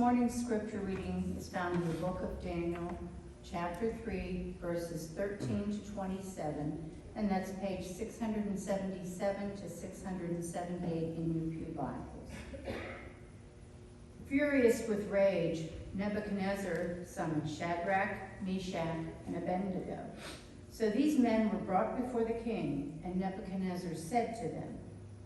Morning's scripture reading is found in the book of Daniel, chapter 3, verses 13 to 27, and that's page 677 to 678 in your pew Bibles. Furious with rage, Nebuchadnezzar summoned Shadrach, Meshach, and Abednego. So these men were brought before the king, and Nebuchadnezzar said to them,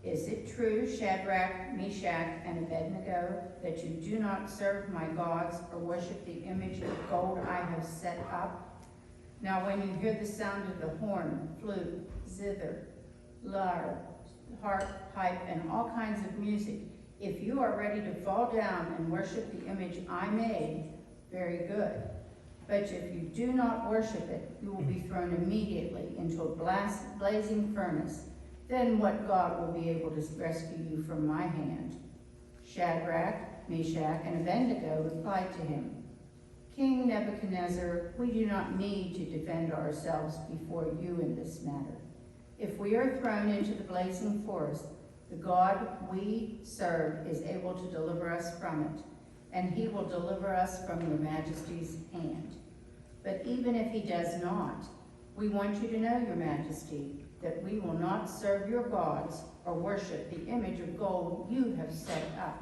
"Is it true, Shadrach, Meshach, and Abednego, that you do not serve my gods or worship the image of gold I have set up? Now when you hear the sound of the horn, flute, zither, lyre, harp, pipe, and all kinds of music, if you are ready to fall down and worship the image I made, very good. But if you do not worship it, you will be thrown immediately into a blazing furnace. Then what God will be able to rescue you from my hand?" Shadrach, Meshach, and Abednego replied to him, "King Nebuchadnezzar, we do not need to defend ourselves before you in this matter. If we are thrown into the blazing forest, the God we serve is able to deliver us from it, and he will deliver us from your majesty's hand. But even if he does not, we want you to know, your majesty, that we will not serve your gods or worship the image of gold you have set up."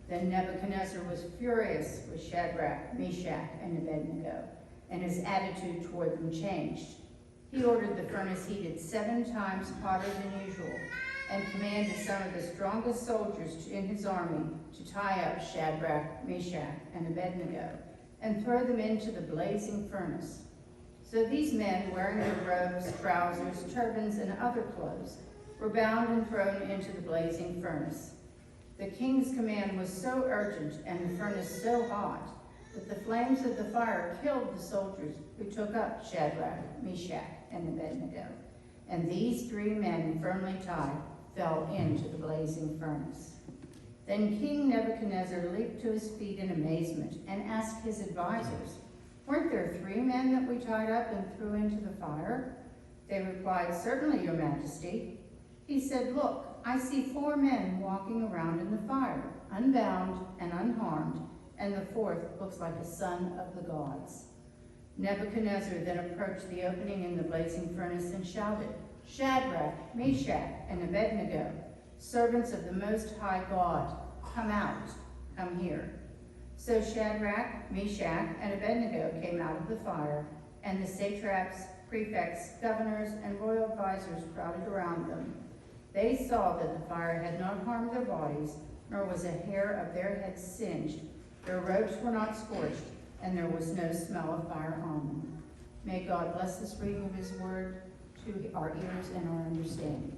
Then Nebuchadnezzar was furious with Shadrach, Meshach, and Abednego, and his attitude toward them changed. He ordered the furnace heated 7 times hotter than usual, and commanded some of the strongest soldiers in his army to tie up Shadrach, Meshach, and Abednego, and throw them into the blazing furnace. So these men, wearing their robes, trousers, turbans, and other clothes, were bound and thrown into the blazing furnace. The king's command was so urgent and the furnace so hot that the flames of the fire killed the soldiers who took up Shadrach, Meshach, and Abednego. And these 3 men, firmly tied, fell into the blazing furnace. Then King Nebuchadnezzar leaped to his feet in amazement and asked his advisors, "Weren't there 3 men that we tied up and threw into the fire?" They replied, "Certainly, your majesty." He said, "Look, I see 4 men walking around in the fire, unbound and unharmed, and the 4th looks like a son of the gods." Nebuchadnezzar then approached the opening in the blazing furnace and shouted, "Shadrach, Meshach, and Abednego, servants of the Most High God, come out, come here." So Shadrach, Meshach, and Abednego came out of the fire, and the satraps, prefects, governors, and royal advisors crowded around them. They saw that the fire had not harmed their bodies, nor was a hair of their heads singed. Their robes were not scorched, and there was no smell of fire on them. May God bless this reading of his word to our ears and our understanding.